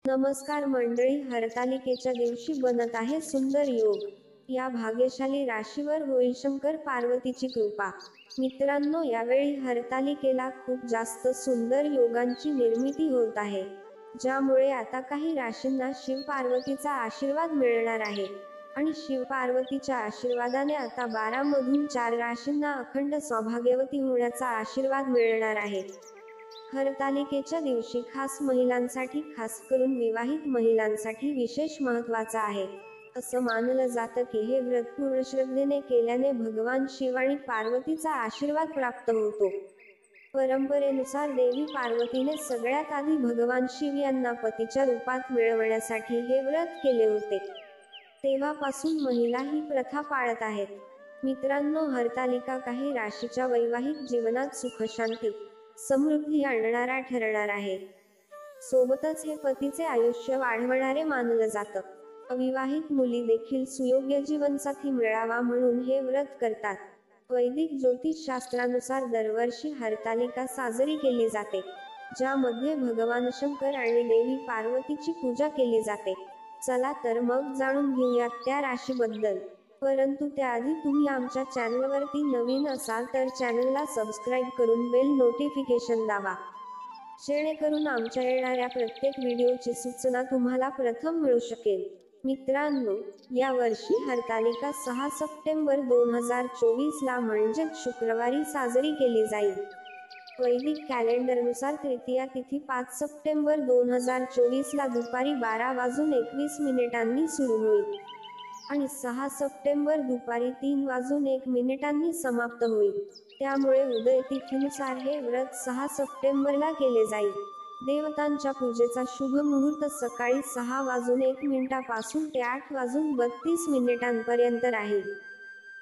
नमस्कार मंडळी, हरतालिकेच्या दिवशी बनत आहे सुंदर योग. या भाग्यशाली राशीवर होईल शंकर पार्वतीची कृपा. मित्रांनो, यावेळी हरतालिकेला खूप जास्त सुंदर योगांची निर्मिती होत आहे, ज्यामुळे आता काही राशींना शिव पार्वतीचा आशीर्वाद मिळणार आहे. आणि शिव पार्वतीच्या आशीर्वादाने आता 12 मधून 4 राशींना अखंड सौभाग्यवती होण्याचा आशीर्वाद मिळणार आहे. हरतालिकेच्या दिवशी खास महिलांसाठी, खास करून विवाहित महिलांसाठी विशेष महत्त्वाचा आहे. असं मानलं जातं की हे व्रत पूर्ण श्रद्धेने केल्याने भगवान शिव आणि पार्वतीचा आशीर्वाद प्राप्त होतो. परंपरेनुसार देवी पार्वतीने सगळ्यात आधी भगवान शिव यांना पतीच्या रूपात मिळवण्यासाठी हे व्रत केले होते. तेव्हापासून महिला ही प्रथा पाळत आहेत. मित्रांनो, हरतालिका काही राशीच्या वैवाहिक जीवनात सुखशांती, समृद्धी आणणारा ठरणार आहे. सोबतच हे पतीचे आयुष्य वाढवणारे मानलं जातं. अविवाहित मुली देखील सुयोग्य जीवनसाथी मिळावा म्हणून हे व्रत करतात. वैदिक ज्योतिषशास्त्रानुसार दरवर्षी हरतालिका साजरी केली जाते, ज्यामध्ये भगवान शंकर आणि देवी पार्वतीची पूजा केली जाते. चला तर मग जाणून घेऊयात त्या राशीबद्दल. परंतु त्याआधी तुम्ही आमच्या चॅनलवरती नवीन असाल तर चॅनलला सबस्क्राईब करून बेल नोटिफिकेशन दाबा, जेणेकरून आमच्या येणाऱ्या प्रत्येक व्हिडिओची सूचना तुम्हाला प्रथम मिळू शकेल. मित्रांनो, या वर्षी हरतालिका 6 सप्टेंबर 2024 ला म्हणजेच शुक्रवारी साजरी केली जाईल. वैदिक कॅलेंडरनुसार तृतीया तिथी 5 सप्टेंबर 2024 ला दुपारी 12:21 सुरू होईल आणि 6 सप्टेंबर दुपारी 3:01 समाप्त होईल. त्यामुळे उदय तिथीनुसार हे व्रत 6 सप्टेंबरला केले जाईल. देवतांच्या पूजेचा शुभ मुहूर्त सकाळी 6:01 पासून ते 8:32 पर्यंत राहील.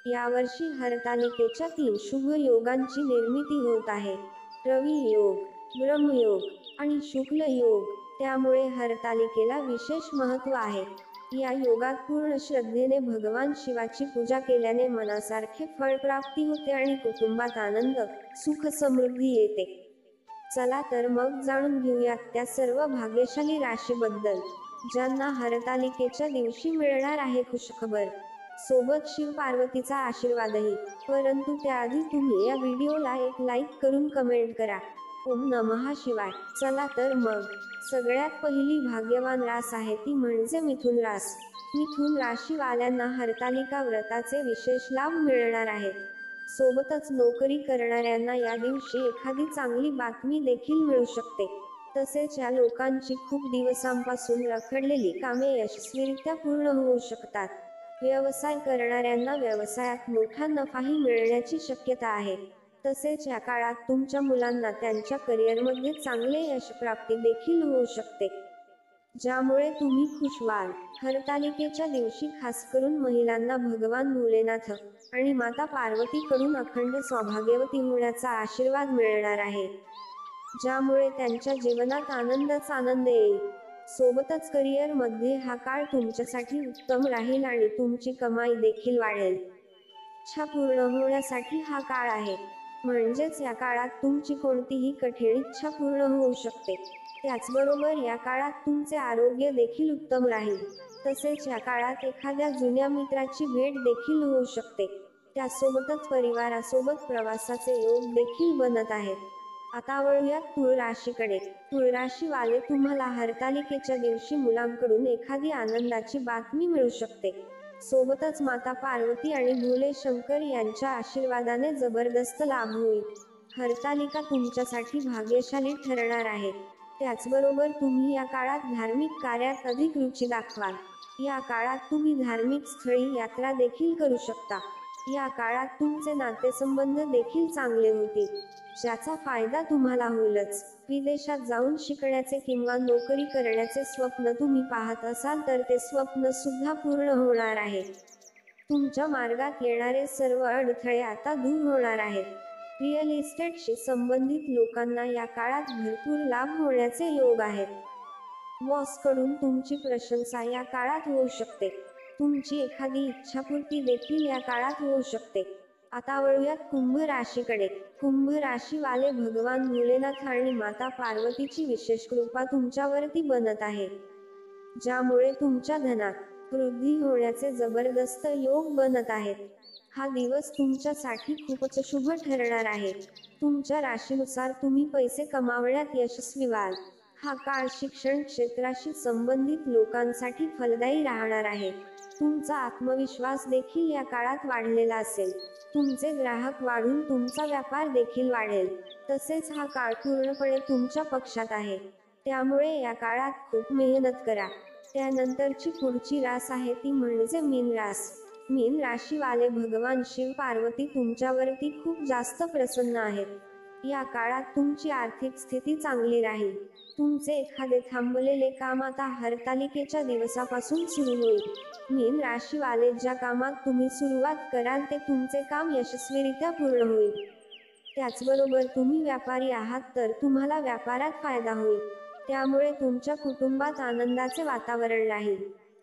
यावर्षी हरतालिकेच्या 3 शुभ योगांची निर्मिती होत आहे: रवी योग, ब्रह्मयोग आणि शुक्ल योग. त्यामुळे हरतालिकेला विशेष महत्त्व आहे. या योगात पूर्ण श्रद्धेने भगवान शिवाची पूजा केल्याने मनासारखे फळप्राप्ती होते आणि कुटुंबात आनंद, सुख, समृद्धी येते. चला तर मग जाणून घेऊयात त्या सर्व भाग्यशाली राशीबद्दल, ज्यांना हरतालिकेच्या दिवशी मिळणार आहे खुशखबर, सोबत शिव पार्वतीचा आशीर्वादही. परंतु त्याआधी तुम्ही या व्हिडिओला एक लाईक करून कमेंट करा. ओम नमः शिवाय. चला तर मग, सगळ्यात पहिली भाग्यवान रास आहे ती म्हणजे मिथुन रास. मिथुन राशीवाल्यांना हरतालिका व्रताचे विशेष लाभ मिळणार आहेत. सोबतच नोकरी करणाऱ्यांना या दिवशी एखादी चांगली बातमी देखील मिळू शकते. तसेच या लोकांची खूप दिवसांपासून रखडलेली कामे यशस्वीरित्या पूर्ण होऊ शकतात. व्यवसाय करणाऱ्यांना व्यवसायात मोठा नफाही मिळण्याची शक्यता आहे. तसेच या काळात तुमच्या मुलांना त्यांच्या करिअरमध्ये चांगले यश प्राप्ती देखील होऊ शकते, ज्यामुळे तुम्ही खुश व्हाल. हरतालिकेच्या दिवशी खास करून महिलांना भगवान भोलेनाथ आणि माता पार्वतीकडून अखंड सौभाग्यवती होण्याचा आशीर्वाद मिळणार आहे, ज्यामुळे त्यांच्या जीवनात आनंदच आनंद येईल. सोबतच करिअरमध्ये हा काळ तुमच्यासाठी उत्तम राहील आणि तुमची कमाई देखील वाढेल. इच्छा पूर्ण होण्यासाठी हा काळ आहे. म्हणजेच या काळात तुमची कोणतीही कठीण इच्छा पूर्ण होऊ शकते. त्याचबरोबर या काळात तुमचे आरोग्य देखील उत्तम राहील. तसेच या काळात एखाद्या जुन्या मित्राची भेट देखील होऊ शकते. त्यासोबतच परिवारासोबत प्रवासाचे योग देखील बनत आहेत. आता वळूयात तुळ राशीकडे. तुळ राशीवाले, तुम्हाला हरतालिकेच्या दिवशी मुलांकडून एखादी आनंदाची बातमी मिळू शकते. सोबतच माता पार्वती आणि भोले शंकर यांच्या आशीर्वादाने जबरदस्त लाभ होईल. हरतालिका तुमच्यासाठी भाग्यशाली ठरणार आहे. त्याचबरोबर तुम्ही या काळात धार्मिक कार्यात अधिक रुची दाखवाल. या काळात तुम्ही धार्मिक स्थळी यात्रा देखील करू शकता. या काळात तुमचे नातेसंबंध देखील चांगले होतील, ज्याचा फायदा तुम्हाला होईलच. विदेशात जाऊन शिकण्याचे किंवा नोकरी करण्याचे स्वप्न तुम्ही पाहत असाल तर ते स्वप्न सुद्धा पूर्ण होणार आहे. तुमच्या मार्गात येणारे सर्व अडथळे आता दूर होणार आहेत. रिअल इस्टेटशी संबंधित लोकांना या काळात भरपूर लाभ होण्याचे योग आहेत. बॉसकडून तुमची प्रशंसा या काळात होऊ शकते. तुमची एखादी इच्छापूर्ती देखील या काळात होऊ शकते. आता वळूयात कुंभ राशीकडे. कुंभ राशीवाले, भगवान भोलेनाथ आणि माता पार्वतीची विशेष कृपा तुमच्यावरती बनत आहे. ज्यामुळे तुमच्या धनात वृद्धी होण्याचे जबरदस्त योग बनत आहेत. हा दिवस तुमच्यासाठी खूपच शुभ ठरणार आहे. तुमच्या राशीनुसार तुम्ही पैसे कमावण्यात यशस्वी व्हाल. हा काळ शिक्षण क्षेत्राशी संबंधित लोकांसाठी फलदायी राहणार आहे. तुमचा आत्मविश्वास देखील या काळात वाढलेला असेल. तुमचे ग्राहक वाढून तुमचा व्यापार देखील वाढेल. तसेच हा काळ पूर्णपणे तुमच्या पक्षात आहे. त्यामुळे या काळात खूप मेहनत करा. त्यानंतरची पुढची रास आहे ती म्हणजे मीन रास. मीन राशीवाले भगवान शिव पार्वती तुमच्यावरती खूप जास्त प्रसन्न आहेत. या काळात तुमची आर्थिक स्थिती चांगली राहील. तुमचे एखादे थांबलेले काम आता हरतालिकेच्या दिवसापासून सुरू होईल. मीन राशीवाले ज्या कामात तुम्ही सुरुवात कराल ते तुमचे काम यशस्वीरित्या पूर्ण होईल. त्याचबरोबर तुम्ही व्यापारी आहात तर तुम्हाला व्यापारात फायदा होईल. त्यामुळे तुमच्या कुटुंबात आनंदाचे वातावरण राहील.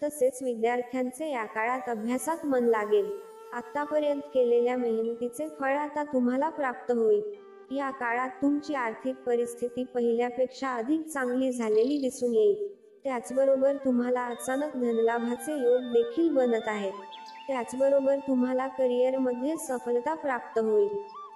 तसेच विद्यार्थ्यांचे या काळात अभ्यासात मन लागेल. आतापर्यंत केलेल्या मेहनतीचे फळ आता तुम्हाला प्राप्त होईल. या काळात तुमची आर्थिक परिस्थिती पहिल्यापेक्षा अधिक चांगली झालेली दिसून येईल. त्याचबरोबर तुम्हाला अचानक धनलाभाचे योग देखील बनत आहेत. त्याचबरोबर तुम्हाला करिअरमध्ये सफलता प्राप्त होईल.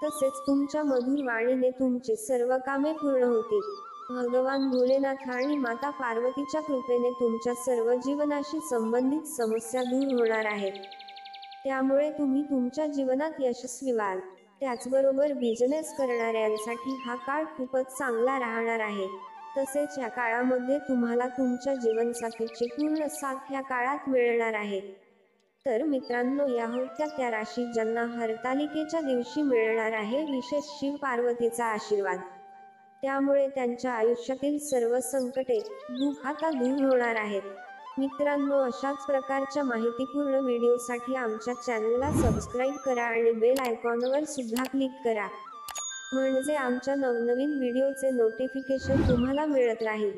तसेच तुमच्या मधुर वाणीने तुमची सर्व कामे पूर्ण होतील. भगवान भोलेनाथ आणि माता पार्वतीच्या कृपेने तुमच्या सर्व जीवनाशी संबंधित समस्या दूर होणार आहेत. त्यामुळे तुम्ही तुमच्या जीवनात यशस्वी व्हाल. त्याचबरोबर बिझनेस करणाऱ्यांसाठी हा काळ खूपच चांगला राहणार आहे. तसेच या काळामध्ये तुम्हाला तुमच्या जीवनसाथीची पूर्ण साथ या काळात मिळणार आहे. तर मित्रांनो, या होत्या त्या राशी ज्यांना हरतालिकेच्या दिवशी मिळणार आहे विशेष शिव पार्वतीचा आशीर्वाद. त्यामुळे त्यांच्या आयुष्यातील सर्व संकटे, दुःख आता दूर होणार आहेत. मित्रांनो, अशाच प्रकारच्या माहितीपूर्ण व्हिडिओसाठी आमच्या चॅनलला सबस्क्राईब करा आणि बेल आयकॉनवर सुद्धा क्लिक करा. म्हणजे आमच्या नवनवीन व्हिडिओचे नोटिफिकेशन तुम्हाला मिळत राहील.